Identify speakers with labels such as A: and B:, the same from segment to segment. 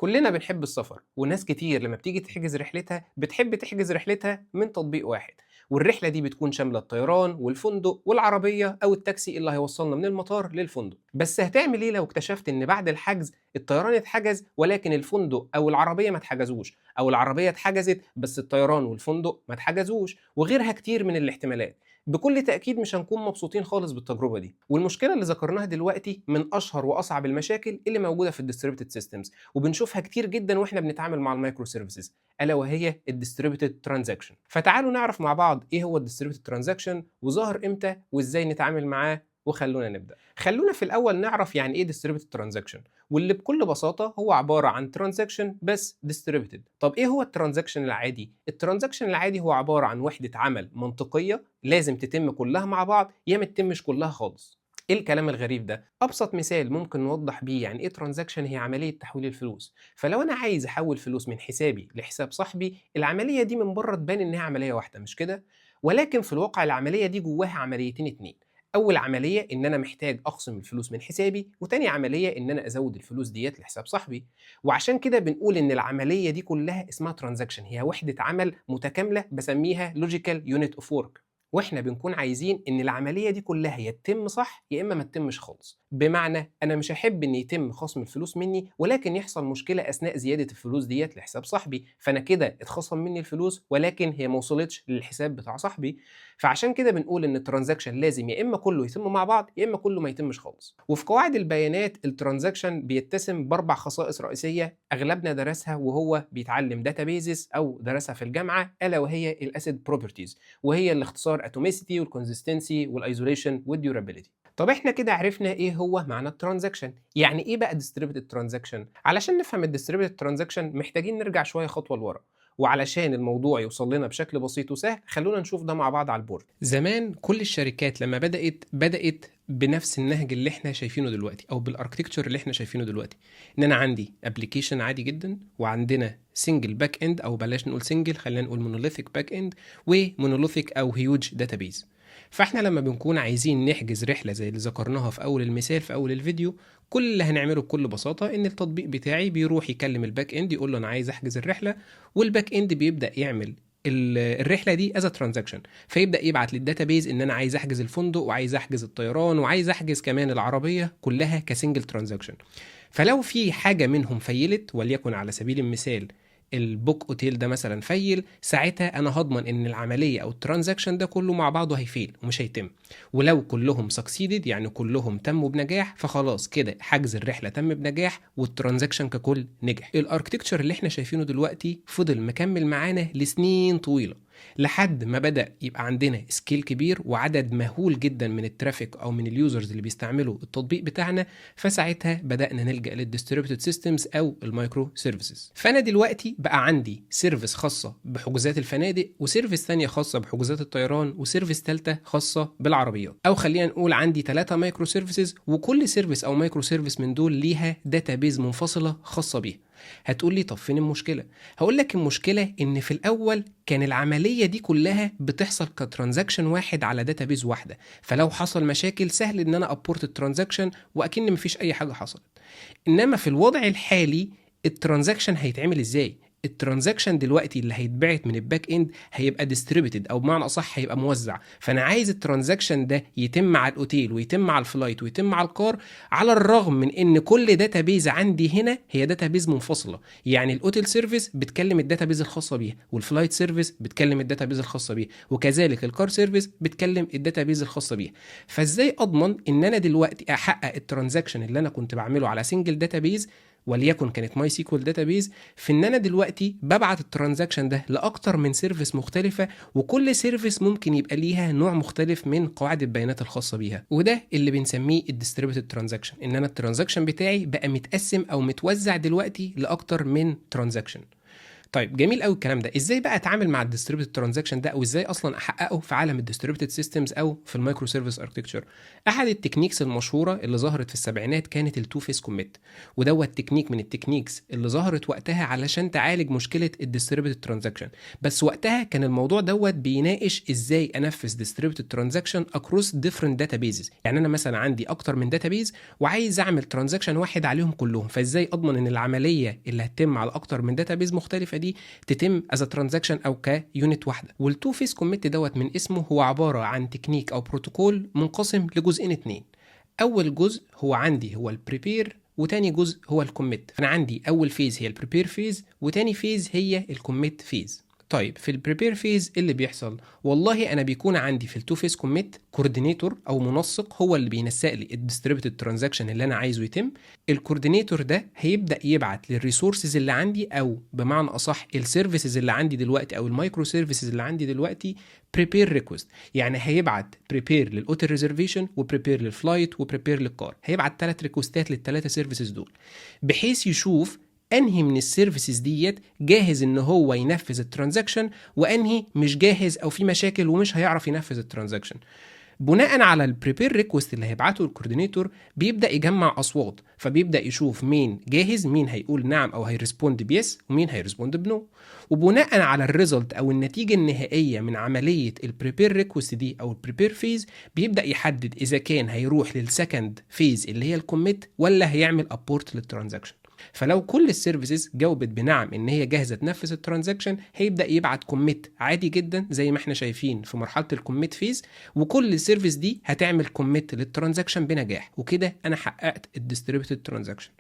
A: كلنا بنحب السفر وناس كتير لما بتيجي تحجز رحلتها بتحب تحجز رحلتها من تطبيق واحد، والرحلة دي بتكون شاملة الطيران والفندق والعربية أو التاكسي اللي هيوصلنا من المطار للفندق. بس هتعمل إيه لو اكتشفت إن بعد الحجز الطيران اتحجز ولكن الفندق أو العربية ما اتحجزوش، أو العربية اتحجزت بس الطيران والفندق ما اتحجزوش، وغيرها كتير من الاحتمالات؟ بكل تأكيد مش هنكون مبسوطين خالص بالتجربة دي. والمشكلة اللي ذكرناها دلوقتي من أشهر وأصعب المشاكل اللي موجودة في الديستريبيوتد سيستمز، وبنشوفها كتير جدا واحنا بنتعامل مع المايكرو سيرفيسز، الا وهي الديستريبيوتد ترانزاكشن. فتعالوا نعرف مع بعض ايه هو الديستريبيوتد ترانزاكشن وظهر امتى وازاي نتعامل معاه. وخلونا نبدا. خلونا في الاول نعرف يعني ايه ديستريبيوتد ترانزاكشن، واللي بكل بساطه هو عباره عن ترانزاكشن بس ديستريبيوتد. طب ايه هو الترانزاكشن العادي؟ الترانزاكشن العادي هو عباره عن وحده عمل منطقيه لازم تتم كلها مع بعض يا ما تتمش كلها خالص. ايه الكلام الغريب ده؟ ابسط مثال ممكن نوضح بيه يعني ايه ترانزاكشن هي عمليه تحويل الفلوس. فلو انا عايز احول فلوس من حسابي لحساب صاحبي، العمليه دي من بره تبان انها عمليه واحده، مش كده؟ ولكن في الواقع العمليه دي جواها عمليتين اتنين. اول عمليه ان انا محتاج اخصم الفلوس من حسابي، وتاني عمليه ان انا ازود الفلوس ديت لحساب صاحبي. وعشان كده بنقول ان العمليه دي كلها اسمها ترانزاكشن، هي وحده عمل متكامله بسميها لوجيكال يونت اوف ورك. واحنا بنكون عايزين ان العمليه دي كلها يا تتم صح يا اما ما تتمش خالص. بمعنى انا مش هحب ان يتم خصم الفلوس مني ولكن يحصل مشكله اثناء زياده الفلوس ديت لحساب صاحبي، فانا كده اتخصم مني الفلوس ولكن هي ما وصلتش للحساب بتاع صاحبي. فعشان كده بنقول ان الترانزاكشن لازم يا اما كله يتم مع بعض يا اما كله ما يتمش خالص. وفي قواعد البيانات الترانزاكشن بيتسم باربع خصائص رئيسيه اغلبنا درسها وهو بيتعلم داتابيزز او درسها في الجامعه، الا وهي الاسيد بروبرتيز، وهي الاختصار اتوميسيتي والكونسيستنسي والايزوليشن والديورابيلتي. طب احنا كده عرفنا ايه هو معنى الترانزاكشن. يعني ايه بقى ديستريبيوتد ترانزاكشن؟ علشان نفهم الديستريبيوتد ترانزاكشن محتاجين نرجع شويه خطوه لورا، وعلشان الموضوع يوصل لنا بشكل بسيط وسهل خلونا نشوف ده مع بعض على البورد. زمان كل الشركات لما بدأت بنفس النهج اللي احنا شايفينه دلوقتي او بالاركتكتشر اللي احنا شايفينه دلوقتي، ان انا عندي ابلكيشن عادي جدا وعندنا سنجل باك اند، او بلاش نقول سنجل خلينا نقول مونوليثيك باك اند ومونوليثيك او هيوج داتابيز. فاحنا لما بنكون عايزين نحجز رحله زي اللي ذكرناها في اول المثال في اول الفيديو، كل اللي هنعمله بكل بساطه ان التطبيق بتاعي بيروح يكلم الباك اند يقول له انا عايز احجز الرحله، والباك اند بيبدا يعمل الرحله دي از ترانزاكشن، فيبدا يبعت للداتابيز ان انا عايز احجز الفندق وعايز احجز الطيران وعايز احجز كمان العربيه كلها كسنجل ترانزاكشن. فلو في حاجه منهم فيلت، وليكن على سبيل المثال البوك اوتيل ده مثلا فيل، ساعتها انا هضمن ان العمليه او الترانزاكشن ده كله مع بعضه هيفيل ومش هيتم. ولو كلهم سكسيدد يعني كلهم تموا بنجاح، فخلاص كده حجز الرحله تم بنجاح والترانزاكشن ككل نجح. الاركتكتشر اللي احنا شايفينه دلوقتي فضل مكمل معانا لسنين طويله لحد ما بدأ يبقى عندنا سكيل كبير وعدد مهول جدا من الترافيك او من اليوزرز اللي بيستعملوا التطبيق بتاعنا، فساعتها بدأنا نلجأ للديستريبيوتد سيستمز او المايكرو سيرفيسز. فانا دلوقتي بقى عندي سيرفيس خاصة بحجوزات الفنادق، وسيرفيس ثانية خاصة بحجوزات الطيران، وسيرفيس ثالثة خاصة بالعربيات، او خلينا نقول عندي 3 مايكرو سيرفيسز، وكل سيرفيس او مايكرو سيرفيس من دول ليها داتابيز منفصلة خاصة بيها. هتقول لي طب فين المشكلة؟ هقول لك المشكلة ان في الاول كان العملية دي كلها بتحصل كترانزاكشن واحد على داتابيز واحدة، فلو حصل مشاكل سهل ان انا ابورت الترانزاكشن واكن مفيش اي حاجة حصلت. انما في الوضع الحالي الترانزاكشن هيتعمل ازاي؟ الترانزاكشن دلوقتي اللي هيتبعت من الباك اند هيبقى ديستريبيوتد، او بمعنى اصح هيبقى موزع. فانا عايز الترانزاكشن ده يتم على الاوتيل ويتم على الفلايت ويتم على الكار، على الرغم من ان كل داتابيز عندي هنا هي داتابيز منفصله. يعني الاوتيل سيرفيس بتكلم الداتابيز الخاصه بيها، والفلايت سيرفيس بتكلم الداتابيز الخاصه بيها، وكذلك الكار سيرفيس بتكلم الداتابيز الخاصه بيها. فازاي اضمن ان انا دلوقتي احقق الترانزاكشن اللي انا كنت بعمله على سنجل داتابيز وليكن كانت ماي سيكوال داتابيز، في ان انا دلوقتي ببعت الترانزاكشن ده لاكتر من سيرفيس مختلفه، وكل سيرفيس ممكن يبقى ليها نوع مختلف من قواعد البيانات الخاصه بيها؟ وده اللي بنسميه الديستريبيوتد ترانزاكشن، ان انا الترانزاكشن بتاعي بقى متقسم او متوزع دلوقتي لاكتر من ترانزاكشن. طيب جميل قوي الكلام ده. ازاي بقى اتعامل مع الديستريبيوتد ترانزاكشن ده، او ازاي اصلا احققه في عالم الديستريبيوتد سيستمز او في المايكرو سيرفيس اركتكتشر؟ احد التكنيكس المشهوره اللي ظهرت في السبعينات كانت التو فيس كوميت، ودوت تكنيك من التكنيكس اللي ظهرت وقتها علشان تعالج مشكله الديستريبيوتد ترانزاكشن. بس وقتها كان الموضوع دوت بيناقش ازاي انفذ ديستريبيوتد ترانزاكشن اكروس ديفرنت داتابيزز. يعني انا مثلا عندي اكتر من داتابيز وعايز اعمل ترانزاكشن واحد عليهم كلهم، فازاي اضمن ان العمليه اللي هتتم على اكتر من داتابيز مختلفه دي تتم از ترانزاكشن او كيونت واحده؟ والتو فيس كوميت دوت من اسمه هو عباره عن تكنيك او بروتوكول منقسم لجزئين اتنين. اول جزء هو عندي هو البريبير، وتاني جزء هو الكوميت. فانا عندي اول فيز هي البريبير فيز، وتاني فيز هي الكوميت فيز. طيب في البريبير فيز اللي بيحصل، والله انا بيكون عندي في التو فيز كوميت كوردينيتور او منسق هو اللي بينسق لي الديستريبيوتد ترانزاكشن اللي انا عايزه يتم. الكوردينيتور ده هيبدا يبعت للريسورسز اللي عندي، او بمعنى اصح السيرفيسز اللي عندي دلوقتي او المايكرو سيرفيسز اللي عندي دلوقتي بريبير ريكوست. يعني هيبعت بريبير للاوتو ريزرفيشن، وبريبير للفلايت، وبريبير للكار. هيبعت 3 ريكوستات للثلاثه سيرفيسز دول، بحيث يشوف انهي من السيرفيسز ديت جاهز ان هو ينفذ الترانزاكشن، وانهي مش جاهز او في مشاكل ومش هيعرف ينفذ الترانزاكشن. بناء على البريبير ريكوست اللي هيبعته الكوردينيتور بيبدا يجمع اصوات، فبيبدا يشوف مين جاهز، مين هيقول نعم او هيرسبوند بيس، ومين هيرسبوند بنو. وبناء على الريزلت او النتيجه النهائيه من عمليه البريبير ريكوست دي او البريبير فيز، بيبدا يحدد اذا كان هيروح للسكند فيز اللي هي الكوميت، ولا هيعمل ابورت للترانزاكشن. فلو كل السيرفيسز جاوبت بنعم ان هي جاهزه تنفذ الترانزاكشن، هيبدا يبعت كوميت عادي جدا زي ما احنا شايفين في مرحله الكوميت فيز، وكل السيرفيس دي هتعمل كوميت للترانزاكشن بنجاح، وكده انا حققت الديستريبيوتد ترانزاكشن.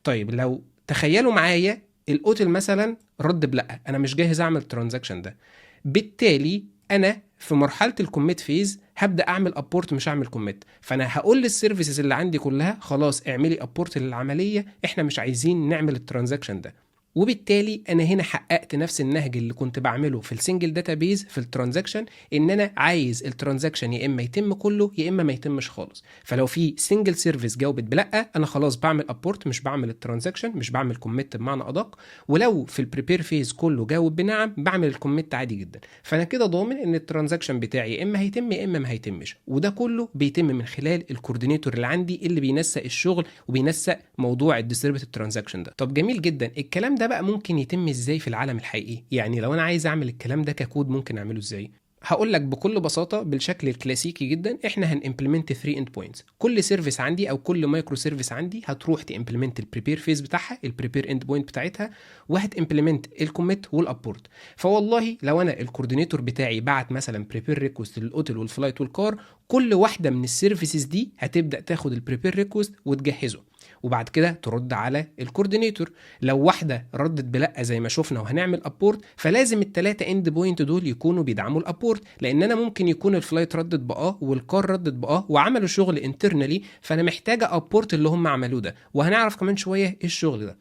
A: طيب لو تخيلوا معايا الاوتل مثلا رد بلا، انا مش جاهز اعمل الترانزاكشن ده، بالتالي انا في مرحله الكوميت فيز هبدا اعمل ابورت مش هعمل كوميت. فانا هقول للسيرفيسز اللي عندي كلها خلاص اعملي ابورت للعمليه، احنا مش عايزين نعمل الترانزاكشن ده. وبالتالي انا هنا حققت نفس النهج اللي كنت بعمله في السنجل داتابيز في الترانزاكشن، ان انا عايز الترانزاكشن يا اما يتم كله يا اما ما يتمش خالص. فلو في سنجل سيرفيس جاوبت بلا، انا خلاص بعمل ابورت مش بعمل الترانزاكشن، مش بعمل كوميت بمعنى ادق. ولو في البريبير فيز كله جاوب بنعم، بعمل الكوميت عادي جدا. فانا كده ضامن ان الترانزاكشن بتاعي يا اما هيتم يا اما ما هيتمش، وده كله بيتم من خلال الكوردينيتور اللي عندي اللي بينسق الشغل وبينسق موضوع الديستريبيوتد ترانزاكشن ده. طب جميل جدا، الكلام ده بقى ممكن يتم ازاي في العالم الحقيقي؟ يعني لو انا عايز اعمل الكلام ده ككود ممكن اعمله ازاي؟ هقول لك بكل بساطه بالشكل الكلاسيكي جدا. احنا هنimplement 3 اند بوينتس. كل سيرفيس عندي او كل مايكرو سيرفيس عندي هتروح تimplement البريبير فيز بتاعها، البريبير اند بوينت بتاعتها، وهتimplement الكوميت والابورت. فوالله لو انا الكوردينيتور بتاعي بعت مثلا بريبير ريكوست للاوتل والفلايت والكار، كل واحده من السيرفيسز دي هتبدا تاخد البريبير ريكوست وتجهزه، وبعد كده ترد على الكوردينيتور. لو واحده ردت بلا زي ما شفنا وهنعمل ابورت، فلازم الثلاثه اند بوينت دول يكونوا بيدعموا الابورت، لان انا ممكن يكون الفلايت ردت باه والكار ردت باه وعملوا شغل انترنالي، فانا محتاجه ابورت اللي هم عملوه ده، وهنعرف كمان شويه ايه الشغل ده.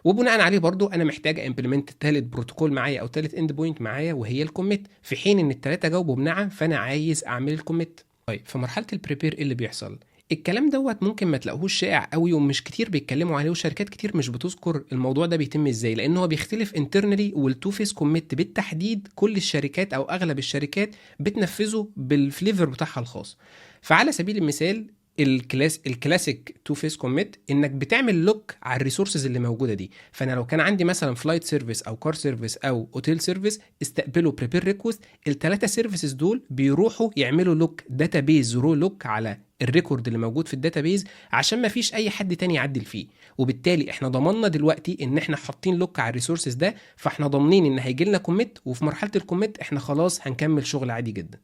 A: وبناء عليه برضو انا محتاجه امبلمنت ثالث بروتوكول معايا او ثالث اند بوينت معايا، وهي الكوميت. في حين ان الثلاثه جاوبوا بنعم، فانا عايز اعمل الكوميت. طيب في مرحله البريبير ايه اللي بيحصل؟ الكلام دوت ممكن ما تلاقوهوش شائع قوي ومش كتير بيتكلموا عليه، وشركات كتير مش بتذكر الموضوع ده بيتم ازاي، لانه هو بيختلف انترنالي. والتو فيس كوميت بالتحديد كل الشركات او اغلب الشركات بتنفذه بالفليفر بتاعها الخاص. فعلى سبيل المثال الكلاسيك تو فيس كوميت انك بتعمل لوك على الريسورسز اللي موجوده دي. فانا لو كان عندي مثلا فلايت سيرفيس او كار سيرفيس او اوتيل سيرفيس استقبلوا بريبير ريكوست، الثلاثه سيرفيسز دول بيروحوا يعملوا لوك داتابيز رو لوك على الريكورد اللي موجود في الداتابيز، عشان ما فيش اي حد تاني يعدل فيه. وبالتالي احنا ضمننا دلوقتي ان احنا حاطين لوك على الريسورسز ده، فاحنا ضامنين ان هيجي لنا كوميت، وفي مرحله الكوميت احنا خلاص هنكمل شغل عادي جدا.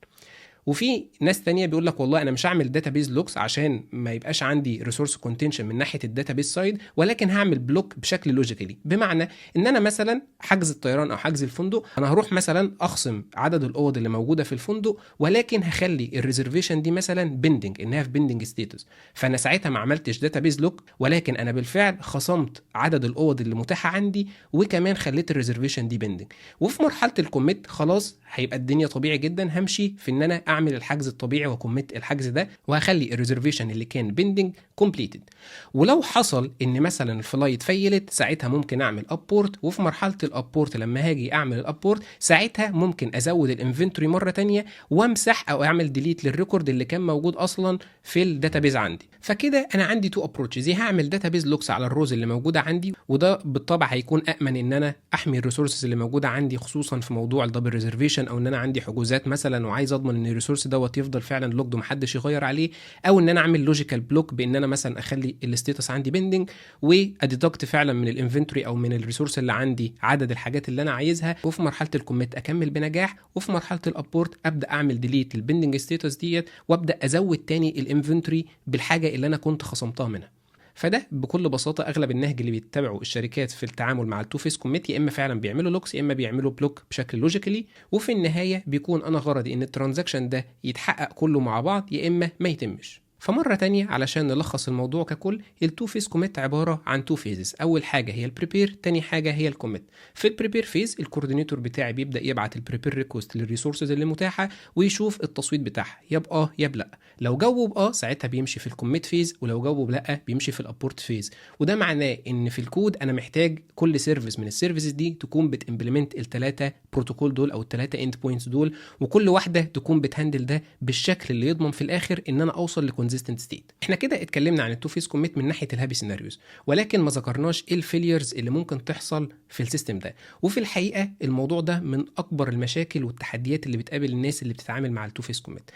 A: وفي ناس تانية بيقول لك والله انا مش هعمل داتابيز لوكس عشان ما يبقاش عندي ريسورس كونتنشن من ناحيه الداتابيز سايد، ولكن هعمل بلوك بشكل لوجيكالي. بمعنى ان انا مثلا حجز الطيران او حجز الفندق، انا هروح مثلا اخصم عدد الاوض اللي موجوده في الفندق، ولكن هخلي الريزرفيشن دي مثلا بيندنج، انها في بيندنج ستاتس. فانا ساعتها ما عملتش داتابيز لوك، ولكن انا بالفعل خصمت عدد الاوض اللي متاحه عندي، وكمان خليت الريزرفيشن دي بيندنج. وفي مرحله الكوميت خلاص هيبقى الدنيا طبيعي جدا، همشي في ان انا وهعمل الحجز الطبيعي وكوميت الحجز ده، وهخلي الريزرفيشن اللي كان بيندنج كومبليتد. ولو حصل ان مثلا الفلايت فيلت، ساعتها ممكن اعمل ابورت، وفي مرحله الابورت لما هاجي اعمل الابورت ساعتها ممكن ازود الانفنتوري مره تانية وامسح او اعمل ديليت للريكورد اللي كان موجود اصلا في الداتابيز عندي. فكده انا عندي تو ابروتشز، هعمل داتابيز لوكس على الروز اللي موجوده عندي، وده بالطبع هيكون امن ان انا احمي الريسورسز اللي موجوده عندي، خصوصا في موضوع الدبل ريزرفيشن، او ان انا عندي حجوزات مثلا وعايز اضمن ان الريسورس دوت يفضل فعلا لوكد ومحدش يغير عليه، او ان انا اعمل لوجيكال بلوك بان انا مثلا اخلي الستيتس عندي بيندنج واديدكت فعلا من الانفنتوري او من الريسورس اللي عندي عدد الحاجات اللي انا عايزها، وفي مرحله الكوميت اكمل بنجاح، وفي مرحله الابورت ابدا اعمل ديليت للبيندنج ستيتس ديت وابدا ازود تاني الانفنتوري بالحاجه اللي انا كنت خصمتها منها. فده بكل بساطه اغلب النهج اللي بيتبعوا الشركات في التعامل مع التو فيس كوميت، يا اما فعلا بيعملوا لوكس يا اما بيعملوا بلوك بشكل لوجيكالي، وفي النهايه بيكون انا غرضي ان الترانزاكشن ده يتحقق كله مع بعض يا اما ما يتمش. فمره تانية علشان نلخص الموضوع ككل، التو فيز كوميت عباره عن تو فيزز، اول حاجه هي البريبير، تاني حاجه هي الكوميت. في البريبير فيز الكوردينيتور بتاعي بيبدا يبعت البريبير ريكوست للريسورسز اللي متاحه ويشوف التصويت بتاعها يبقى يا لا. لو جاوب ساعتها بيمشي في الكوميت فيز، ولو جاوب لا بيمشي في الابورت فيز. وده معناه ان في الكود انا محتاج كل سيرفيس من السيرفيسز دي تكون بتمبلمنت الثلاثه بروتوكول دول او الثلاثه اند بوينتس دول، وكل واحده تكون بتهندل ده بالشكل اللي يضمن في الاخر ان انا اوصل لكونزيستنت ستيت. احنا كده اتكلمنا عن التو فيز كوميت من ناحيه الهابي سيناريوز، ولكن ما ذكرناش ايه الفيليرز اللي ممكن تحصل في السيستم ده. وفي الحقيقه الموضوع ده من اكبر المشاكل والتحديات اللي بتقابل الناس اللي بتتعامل مع التو فيز كوميت.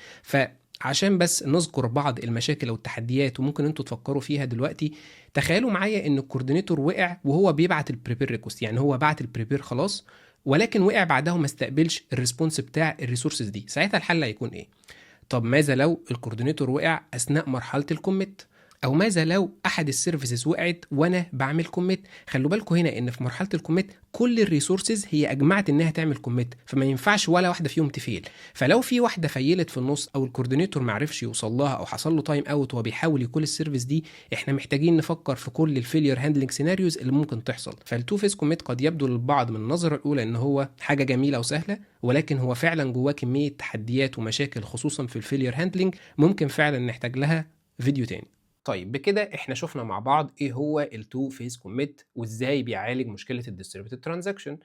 A: عشان بس نذكر بعض المشاكل او التحديات وممكن انتوا تفكروا فيها دلوقتي، تخيلوا معايا ان الكوردينيتور وقع وهو بيبعت البريبير ريكوست، يعني هو بعت البريبير خلاص ولكن وقع بعدها وما استقبلش الريسبونس بتاع الريسورسز دي، ساعتها الحل هيكون ايه؟ طب ماذا لو الكوردينيتور وقع اثناء مرحله الكوميت؟ او ماذا لو احد السيرفيسز وقعت وانا بعمل كوميت؟ خلوا بالكم هنا ان في مرحله الكوميت كل الريسورسز هي اجمعت انها تعمل كوميت، فما ينفعش ولا واحده فيهم تفيل. فلو في واحده فيلت في النص او الكوردينيتور ما عرفش يوصل لها او حصل له تايم اوت وهو بيحاول يكون السيرفيس دي، احنا محتاجين نفكر في كل الفيلير هاندلنج سيناريوز اللي ممكن تحصل. فالتو فيز كوميت قد يبدو للبعض من النظره الاولى ان هو حاجه جميله وسهله، ولكن هو فعلا جواه كميه تحديات ومشاكل خصوصا في الفيلير هاندلنج ممكن فعلا نحتاج لها فيديو تاني. طيب بكده احنا شفنا مع بعض ايه هو التو فيز كوميت وازاي بيعالج مشكله الديستريبيوتد ترانزاكشن.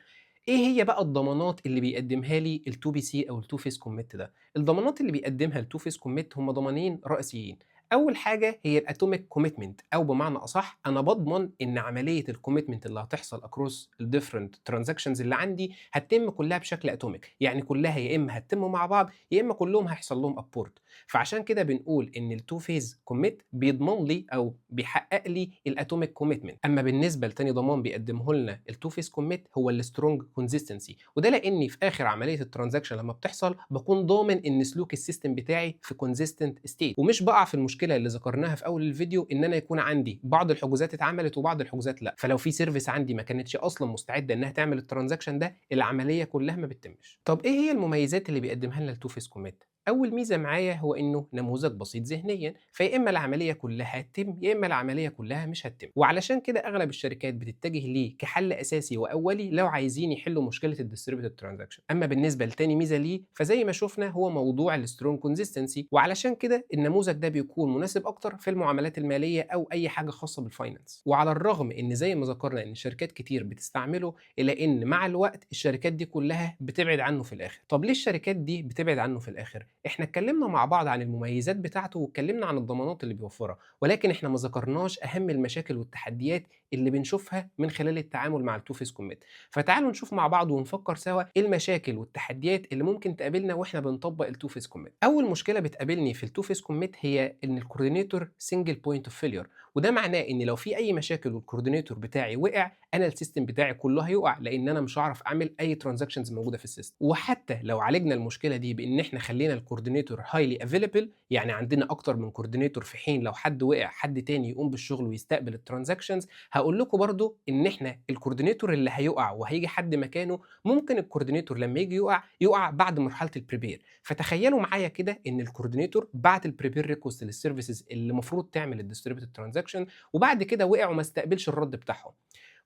A: ايه هي بقى الضمانات اللي بيقدمها لي التو بي سي او التو فيز كوميت ده؟ الضمانات اللي بيقدمها التو فيز كوميت هم ضمانين رئيسيين. اول حاجه هي الاتوميك كوميتمنت، او بمعنى اصح انا بضمن ان عمليه الكوميتمنت اللي هتحصل اكروس الديفرنت ترانزاكشنز اللي عندي هتتم كلها بشكل اتوميك، يعني كلها يا اما هتتم مع بعض يا اما كلهم هيحصل لهم ابورت. فعشان كده بنقول ان التو فيز كوميت بيضمن لي او بيحقق لي الاتوميك كوميتمنت. اما بالنسبه لتاني ضمان بيقدمه لنا التو فيز كوميت هو السترونج كونسيستنسي، وده لاني في اخر عمليه الترانزاكشن لما بتحصل بكون ضامن ان سلوك السيستم بتاعي في كونسيستنت ستيت، ومش بقع في المشكله اللي ذكرناها في اول الفيديو ان انا يكون عندي بعض الحجوزات اتعملت وبعض الحجوزات لا. فلو في سيرفيس عندي ما كانتش اصلا مستعده انها تعمل الترانزاكشن ده، العمليه كلها ما بتتمش. طب ايه هي المميزات اللي بيقدمها لنا التو فيز كوميت؟ اول ميزه معايا هو انه نموذج بسيط ذهنيا، فيا اما العمليه كلها هتتم يا اما العمليه كلها مش هتتم، وعلشان كده اغلب الشركات بتتجه ليه كحل اساسي واولي لو عايزين يحلوا مشكله الديستريبيوتد ترانزاكشن. اما بالنسبه لتاني ميزه ليه فزي ما شفنا هو موضوع السترونج كونسيستنسي، وعلشان كده النموذج ده بيكون مناسب اكتر في المعاملات الماليه او اي حاجه خاصه بالفاينانس. وعلى الرغم ان زي ما ذكرنا ان شركات كتير بتستعمله، الا ان مع الوقت الشركات دي كلها بتبعد عنه في الاخر. طب ليه الشركات دي بتبعد عنه في الاخر؟ احنا اتكلمنا مع بعض عن المميزات بتاعته واتكلمنا عن الضمانات اللي بيوفرها، ولكن احنا ما ذكرناش اهم المشاكل والتحديات اللي بنشوفها من خلال التعامل مع التو فيز كوميت. فتعالوا نشوف مع بعض ونفكر سوا ايه المشاكل والتحديات اللي ممكن تقابلنا واحنا بنطبق التو فيز كوميت. اول مشكله بتقابلني في التو فيز كوميت هي ان الكوردينيتور سنجل بوينت اوف فيلير، وده معناه ان لو في اي مشاكل والكوردينيتور بتاعي وقع انا السيستم بتاعي كله هيقع، لان انا مش هعرف اعمل اي ترانزاكشنز موجوده في السيستم. وحتى لو عالجنا المشكله دي بان احنا خلينا الكوردينيتور هايلي افيلبل، يعني عندنا اكتر من كوردينيتور في حين لو حد وقع حد تاني يقوم بالشغل ويستقبل الترانزاكشنز، هقول لكم برضو ان احنا الكوردينيتور اللي هيقع وهيجي حد مكانه ممكن الكوردينيتور لما يجي يقع بعد مرحله البريبير. فتخيلوا معايا كده ان الكوردينيتور بعت البريبير ريكوست للسيرفيسز اللي المفروض تعمل الديستريبيوتد ترانزاكشن، وبعد كده وقع وما استقبلش الرد بتاعهم.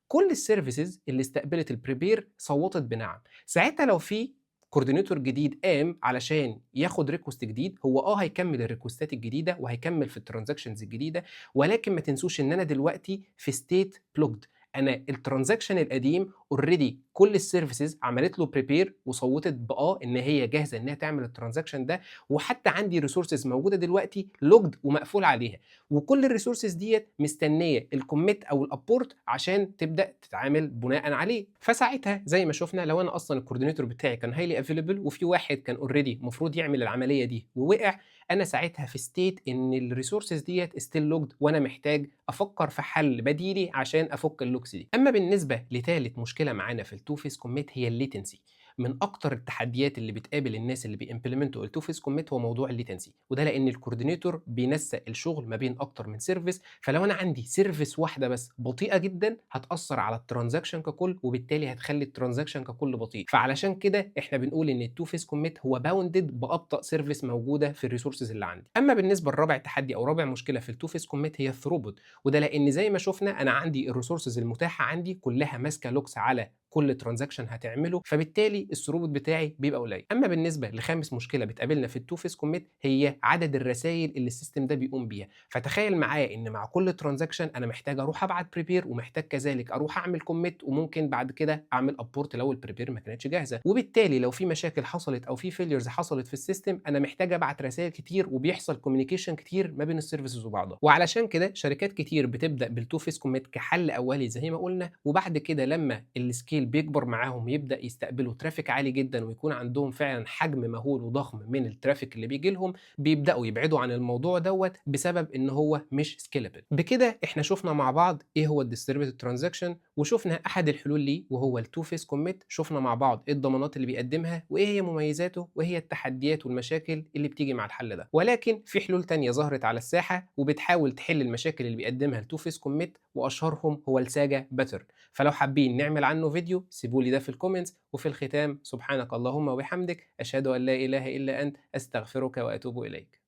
A: كل السيرفيسز اللي استقبلت البريبير صوتت بنعم. ساعتها لو في كوردينيتور جديد قام علشان ياخد ريكوست جديد، هو هيكمل الريكوستات الجديده وهيكمل في الترانزاكشنز الجديده، ولكن ما تنسوش ان انا دلوقتي في ستيت بلوكد. انا الترانزاكشن القديم اوريدي كل السيرفيسز عملت له بريبير وصوتت ان هي جاهزه انها تعمل الترانزاكشن ده، وحتى عندي ريسورسز موجوده دلوقتي لوجد ومقفول عليها، وكل الريسورسز ديت مستنيه الكوميت او الابورت عشان تبدا تتعامل بناء عليه. فساعتها زي ما شفنا لو انا اصلا الكوردينيتور بتاعي كان هايلي افيلبل وفي واحد كان اوريدي المفروض يعمل العمليه دي ووقع، انا ساعتها في ستيت ان الريسورسز ديت ستيل لوجد وانا محتاج افكر في حل بديلي عشان افك اللوكس دي. اما بالنسبه لثالث مشكله معانا في التو فيس كوميت هي الليتنسي. من اكتر التحديات اللي بتقابل الناس اللي بيمبلمنتوا التو فيس كوميت هو موضوع الليتنسي، وده لان الكوردينيتور بينسق الشغل ما بين اكتر من سيرفيس، فلو انا عندي سيرفيس واحده بس بطيئه جدا هتاثر على الترانزاكشن ككل، وبالتالي هتخلي الترانزاكشن ككل بطيء. فعلشان كده احنا بنقول ان التو فيس كوميت هو باوندد بابطا سيرفيس موجوده في الريسورسز اللي عندي. اما بالنسبه لرابع تحدي او رابع مشكله في التو فيس كوميت هي الثروبوت، وده لان زي ما شفنا انا عندي الريسورسز المتاحه عندي كلها ماسكه لوكس على كل ترانزاكشن هتعمله، فبالتالي الثروبوت بتاعي بيبقى قليل. اما بالنسبه لخامس مشكله بتقابلنا في التو فيس كوميت هي عدد الرسائل اللي السيستم ده بيقوم بيها. فتخيل معايا ان مع كل ترانزاكشن انا محتاج اروح ابعت بريبير، ومحتاج كذلك اروح اعمل كوميت، وممكن بعد كده اعمل ابورت لو البريبير ما كانتش جاهزه، وبالتالي لو في مشاكل حصلت او في فيليرز حصلت في السيستم انا محتاج ابعت رسائل كتير وبيحصل كوميونيكيشن كتير ما بين السيرفيسز وبعضها. وعلشان كده شركات كتير بتبدا بالتو فيس كوميت كحل اولي زي ما قلنا، وبعد كده لما السكيل بيكبر معاهم يبدا يستقبلوا ترافيك عالي جدا ويكون عندهم فعلا حجم مهول وضخم من الترافيك اللي بيجي لهم، بيبداوا يبعدوا عن الموضوع دوت بسبب ان هو مش سكيلبل. بكده احنا شفنا مع بعض ايه هو الديستريبيوتد ترانزاكشن، وشفنا احد الحلول ليه وهو التو فيس كوميت، شفنا مع بعض ايه الضمانات اللي بيقدمها وايه هي مميزاته وايه هي التحديات والمشاكل اللي بتيجي مع الحل ده. ولكن في حلول تانية ظهرت على الساحه وبتحاول تحل المشاكل اللي بيقدمها التو فيس كوميت، واشهرهم هو الساجا باترن. فلو حابين نعمل عنه فيديو سيبوا لي ده في الكومنتس. وفي الختام سبحانك اللهم وبحمدك اشهد ان لا اله الا انت استغفرك واتوب اليك.